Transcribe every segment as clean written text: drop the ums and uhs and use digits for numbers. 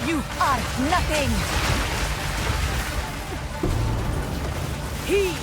You are nothing! Heed!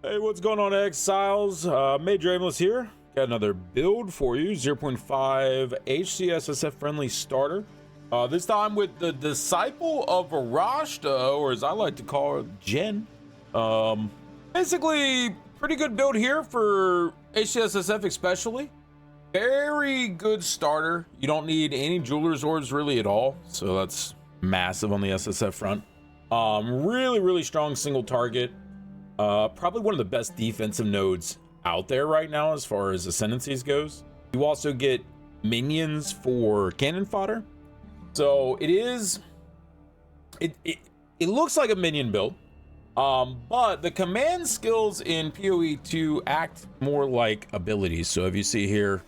Hey, what's going on, Exiles? MajorAimless here. Got another build for you, 0.5 HCSSF friendly starter. This time with the Disciple of Varashta, or as I like to call her, DJINN. Basically, pretty good build here for HCSSF especially. Very good starter. You don't need any Jeweler's Orbs really at all, so that's massive on the SSF front. Really strong single target. Probably one of the best defensive nodes out there right now as far as ascendancies goes. You also get minions for cannon fodder. So it looks like a minion build. But the command skills in PoE2 act more like abilities. So if you see here,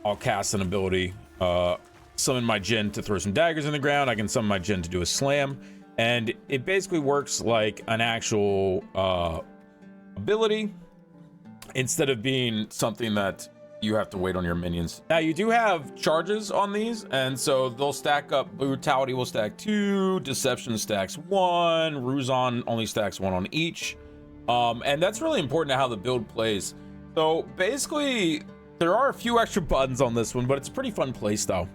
I'll cast an ability, summon my DJINN to throw some daggers in the ground. I can summon my DJINN to do a slam. And it basically works like an actual ability instead of being something that you have to wait on your minions. Now, you do have charges on these, and so they'll stack up. Brutality will stack 2, Deception stacks 1, Ruzon only stacks 1 on each. And that's really important to how the build plays. So basically, there are a few extra buttons on this one, but it's a pretty fun play style.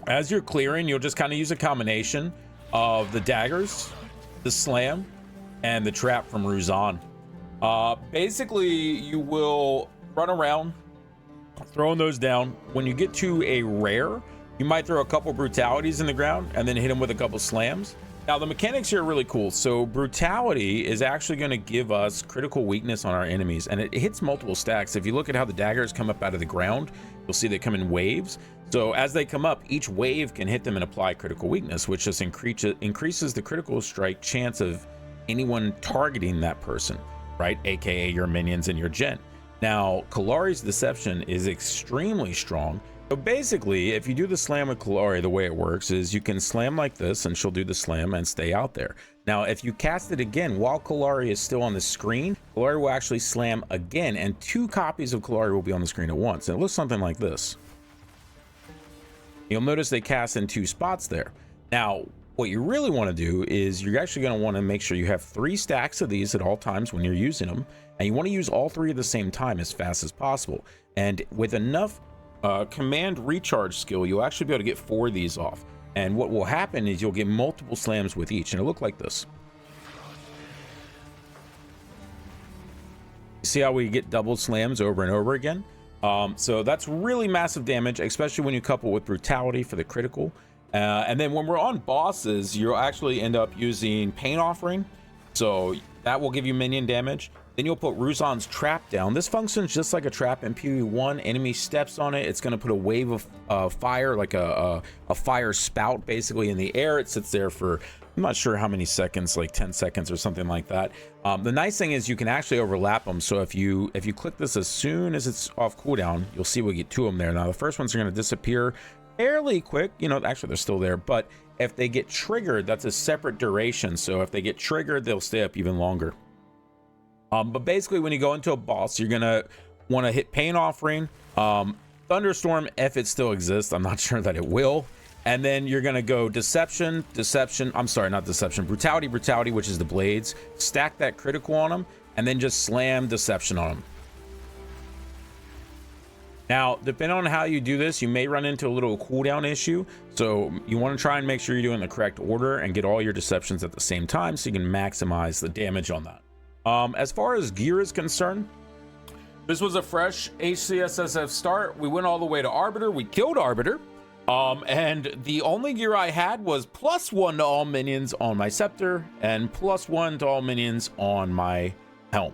As you're clearing, you'll just kind of use a combination of the daggers, the slam, and the trap from Ruzon. Basically, you will run around throwing those down. When you get to a rare, you might throw a couple brutalities in the ground and then hit them with a couple slams. Now, the mechanics here are really cool. So brutality is actually going to give us critical weakness on our enemies, and it hits multiple stacks. If you look at how the daggers come up out of the ground, you'll see they come in waves. So as they come up, each wave can hit them and apply critical weakness, which just increases the critical strike chance of anyone targeting that person, right? AKA your minions and your DJINN. Now, Kallari's Deception is extremely strong. So basically, if you do the slam with Kallari, the way it works is you can slam like this and she'll do the slam and stay out there. Now, if you cast it again while Kallari is still on the screen, Kallari will actually slam again, and 2 copies of Kallari will be on the screen at once. And it looks something like this. You'll notice they cast in 2 spots there. Now, what you really want to do is you're actually going to want to make sure you have 3 stacks of these at all times when you're using them, and you want to use all 3 at the same time as fast as possible. And with enough command recharge skill, you'll actually be able to get 4 of these off. And what will happen is you'll get multiple slams with each, and it'll look like this. See how we get double slams over and over again? So that's really massive damage, especially when you couple with brutality for the critical. And then when we're on bosses, you'll actually end up using Pain Offering. So that will give you minion damage. Then you'll put Ruzon's trap down. This functions just like a trap in PoE1. Enemy steps on it, it's going to put a wave of fire, like a fire spout basically in the air. It sits there for, I'm not sure how many seconds, like 10 seconds or something like that. The nice thing is you can actually overlap them. So if you click this as soon as it's off cooldown, you'll see we get 2 of them there. Now the first ones are going to disappear fairly quick. You know, actually they're still there, but if they get triggered, that's a separate duration. So if they get triggered, they'll stay up even longer. But basically, when you go into a boss, you're gonna want to hit Pain Offering, Thunderstorm if it still exists. I'm not sure that it will. And then you're gonna go Deception. I'm sorry, not Deception. Brutality, which is the blades. Stack that critical on them, and then just slam Deception on them. Now, depending on how you do this, you may run into a little cooldown issue. So you want to try and make sure you're doing the correct order and get all your deceptions at the same time so you can maximize the damage on that. As far as gear is concerned, this was a fresh HCSSF start. We went all the way to Arbiter. We killed Arbiter. And the only gear I had was +1 to all minions on my scepter and +1 to all minions on my helm.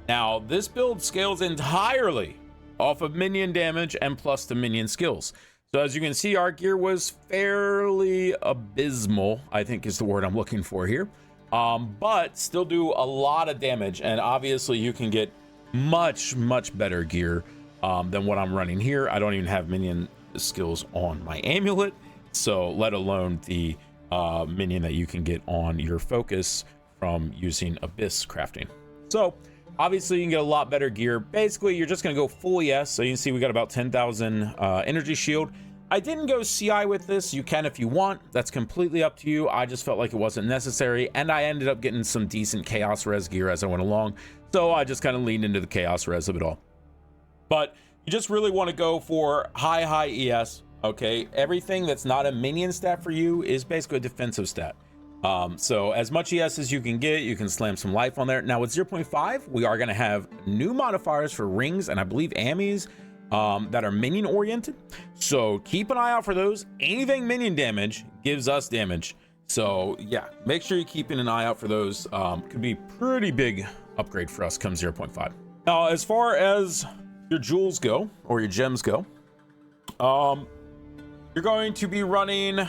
Now, this build scales entirely off of minion damage and plus the minion skills. So as you can see, our gear was fairly abysmal, I think is the word I'm looking for here. But still do a lot of damage. And obviously you can get much better gear than what I'm running here. I don't even have minion skills on my amulet, so let alone the minion that you can get on your focus from using abyss crafting. So obviously you can get a lot better gear. Basically you're just going to go full ES. So you can see we got about 10,000 energy shield. I didn't go CI with this. You can if you want. That's completely up to you. I just felt like it wasn't necessary, and I ended up getting some decent chaos res gear as I went along, so I just kind of leaned into the chaos res of it all. But you just really want to go for high ES. Okay, everything that's not a minion stat for you is basically a defensive stat. So as much ES as you can get, you can slam some life on there. Now with 0.5, we are going to have new modifiers for rings and I believe ammies that are minion oriented. So keep an eye out for those. Anything minion damage gives us damage. So yeah, make sure you're keeping an eye out for those. Could be pretty big upgrade for us come 0.5. Now, as far as your jewels go, or your gems go, you're going to be running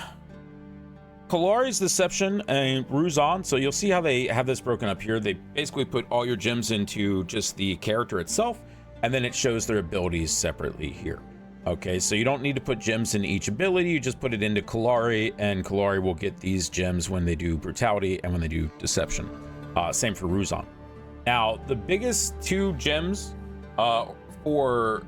Kalari's Deception and Ruzon. So you'll see how they have this broken up here. They basically put all your gems into just the character itself, and then it shows their abilities separately here. Okay, so you don't need to put gems in each ability. You just put it into Kalari, and Kalari will get these gems when they do Brutality and when they do Deception. Same for Ruzon. Now, the biggest two gems for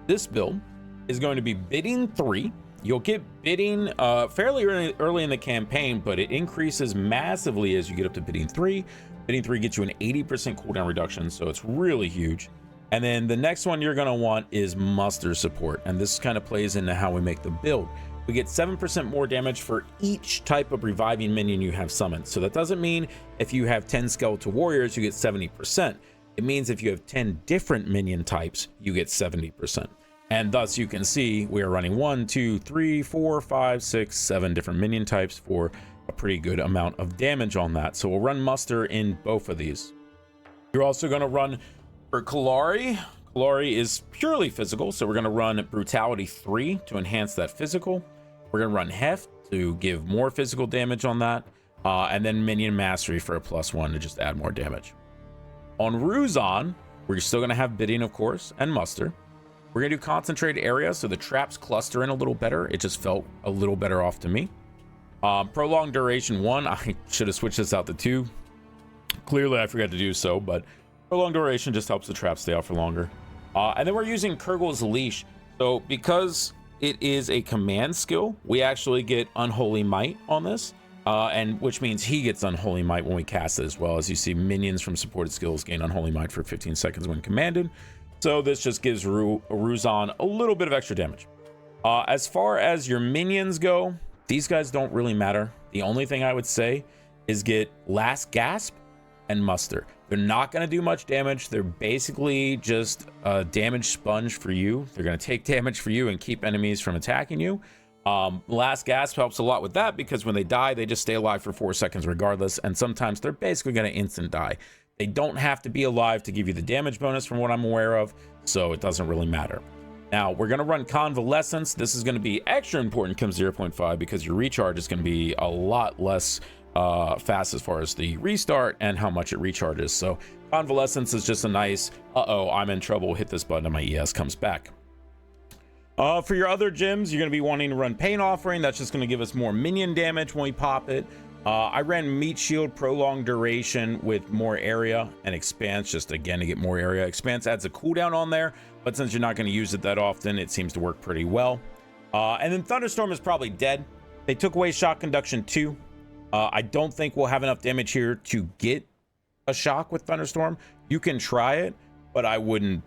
this build is going to be Bidding 3. You'll get Bidding fairly early in the campaign, but it increases massively as you get up to Bidding 3. Bidding 3 gets you an 80% cooldown reduction, so it's really huge. And then the next one you're going to want is Muster Support, and this kind of plays into how we make the build. We get 7% more damage for each type of reviving minion you have summoned. So that doesn't mean if you have 10 Skeletal Warriors, you get 70%. It means if you have 10 different minion types, you get 70%. And thus you can see we are running 1, 2, 3, 4, 5, 6, 7 different minion types for a pretty good amount of damage on that. So we'll run Muster in both of these. You're also going to run for Kalari. Kalari is purely physical, so we're going to run Brutality 3 to enhance that physical. We're going to run Heft to give more physical damage on that, and then Minion Mastery for a +1 to just add more damage. On Ruzon, we're still going to have Bidding, of course, and Muster. We're going to do Concentrated Area, so the traps cluster in a little better. It just felt a little better off to me. Prolonged Duration 1, I should have switched this out to 2. Clearly, I forgot to do so, but Prolonged Duration just helps the trap stay out for longer. And then we're using Kurgel's Leash. So because it is a command skill, we actually get Unholy Might on this, and which means he gets Unholy Might when we cast it as well. As you see, minions from supported skills gain Unholy Might for 15 seconds when commanded. So this just gives Ruzon a little bit of extra damage. As far as your minions go, these guys don't really matter. The only thing I would say is get Last Gasp and Muster. They're not going to do much damage. They're basically just a damage sponge for you. They're going to take damage for you and keep enemies from attacking you. Last Gasp helps a lot with that because when they die, they just stay alive for 4 seconds regardless. And sometimes they're basically going to instant die. They don't have to be alive to give you the damage bonus from what I'm aware of, so it doesn't really matter. Now, we're going to run Convalescence. This is going to be extra important come 0.5 because your recharge is going to be a lot less fast as far as the restart and how much it recharges. So Convalescence is just a nice, I'm in trouble, hit this button and my ES comes back. For your other gems, you're going to be wanting to run Pain Offering. That's just going to give us more minion damage when we pop it. I ran Meat Shield, Prolonged Duration with more area, and Expanse just again to get more area. Expanse adds a cooldown on there, but since you're not going to use it that often, it seems to work pretty well. And then Thunderstorm is probably dead. They took away Shock Conduction 2. I don't think we'll have enough damage here to get a shock with Thunderstorm. You can try it, but I wouldn't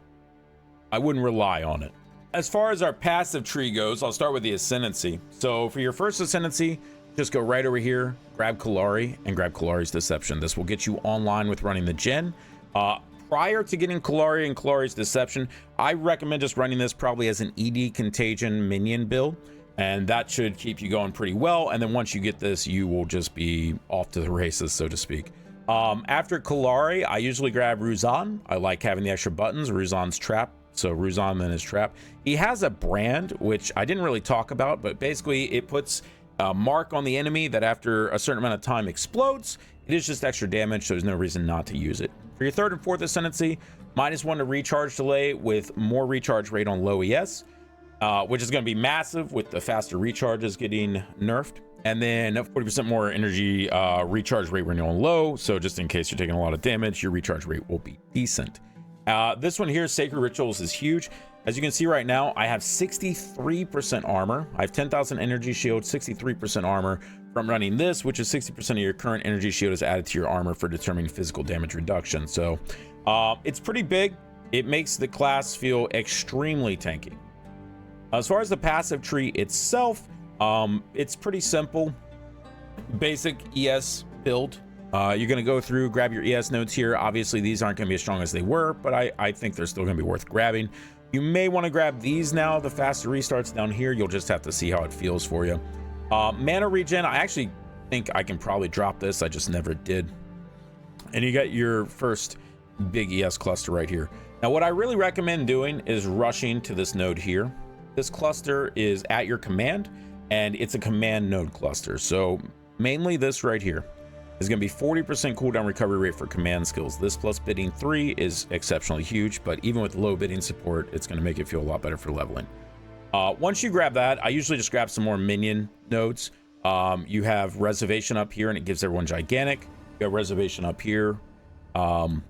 rely on it. As far as our passive tree goes, I'll start with the Ascendancy. So for your first Ascendancy, just go right over here, grab Kalari, and grab Kalari's Deception. This will get you online with running the Jinn. Prior to getting Kalari and Kalari's Deception, I recommend just running this probably as an ED Contagion minion build, and that should keep you going pretty well. And then once you get this, you will just be off to the races, so to speak. After Kalari, I usually grab Ruzan. I like having the extra buttons. Ruzan's trap, so Ruzan then is trap. He has a brand, which I didn't really talk about, but basically it puts a mark on the enemy that after a certain amount of time explodes. It is just extra damage, so there's no reason not to use it. For your third and fourth ascendancy, -1 to recharge delay with more recharge rate on low ES, which is going to be massive with the faster recharges getting nerfed. And then 40% more energy recharge rate when you're on low. So just in case you're taking a lot of damage, your recharge rate will be decent. This one here, Sacred Rituals, is huge. As you can see right now, I have 63% armor. I have 10,000 energy shield, 63% armor from running this, which is 60% of your current energy shield is added to your armor for determining physical damage reduction. So it's pretty big. It makes the class feel extremely tanky. As far as the passive tree itself, it's pretty simple. Basic ES build. You're going to go through, grab your ES nodes here. Obviously, these aren't going to be as strong as they were, but I think they're still going to be worth grabbing. You may want to grab these now. The faster restarts down here. You'll just have to see how it feels for you. Mana regen, I actually think I can probably drop this. I just never did. And you got your first big ES cluster right here. Now, what I really recommend doing is rushing to this node here. This cluster is at your command, and it's a command node cluster. So mainly this right here is going to be 40% cooldown recovery rate for command skills. This plus bidding 3 is exceptionally huge, but even with low bidding support, it's going to make it feel a lot better for leveling. Once you grab that, I usually just grab some more minion nodes. You have Reservation up here, and it gives everyone gigantic. You have Reservation up here. And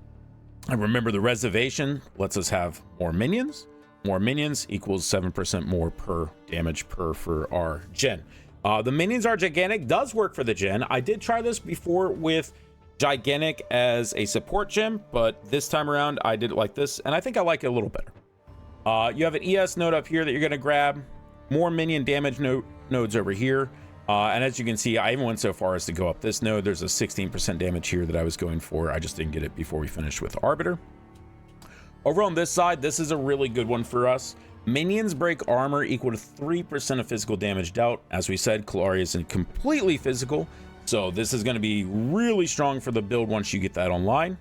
remember, the Reservation lets us have more minions. More minions equals 7% more per damage per for our Jinn. The minions are gigantic, does work for the Jinn. I did try this before with gigantic as a support gem, but this time around I did it like this, and I think I like it a little better. You have an ES node up here that you're going to grab. More minion damage nodes over here. And as you can see, I even went so far as to go up this node. There's a 16% damage here that I was going for. I just didn't get it before we finished with Arbiter. Over on this side, this is a really good one for us. Minions break armor equal to 3% of physical damage dealt. As we said, Kalari isn't completely physical, so this is going to be really strong for the build once you get that online.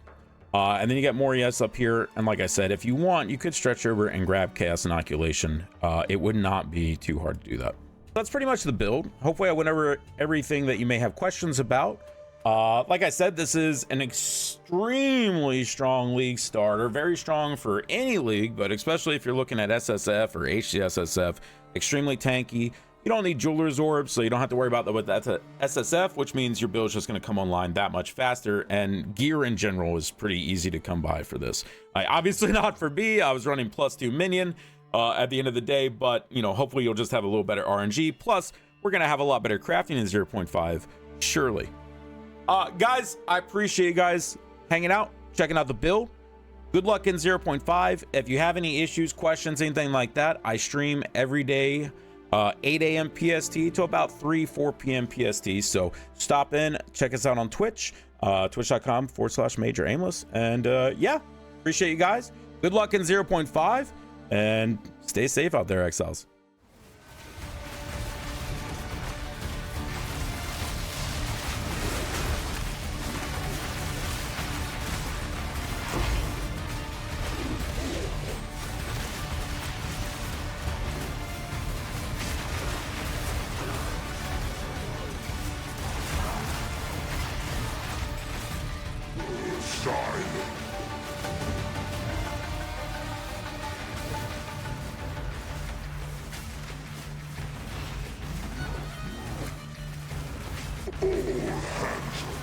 And then you get more ES up here. And like I said, if you want, you could stretch over and grab Chaos Inoculation. It would not be too hard to do that. That's pretty much the build. Hopefully I went over everything that you may have questions about. Like I said, this is an extremely strong league starter, very strong for any league, but especially if you're looking at SSF or HCSSF, extremely tanky. You don't need Jeweler's Orbs, so you don't have to worry about that with SSF, which means your build is just going to come online that much faster, and gear in general is pretty easy to come by for this. Obviously not for me. I was running +2 minion at the end of the day, but you know, hopefully you'll just have a little better RNG. Plus, we're going to have a lot better crafting in 0.5, surely. Guys, I appreciate you guys hanging out, checking out the build. Good luck in 0.5. If you have any issues, questions, anything like that, I stream every day, 8 a.m. PST to about 4 p.m. PST. So stop in, check us out on Twitch, twitch.com/MajorAimless. And yeah, appreciate you guys. Good luck in 0.5 and stay safe out there, Exiles. All hands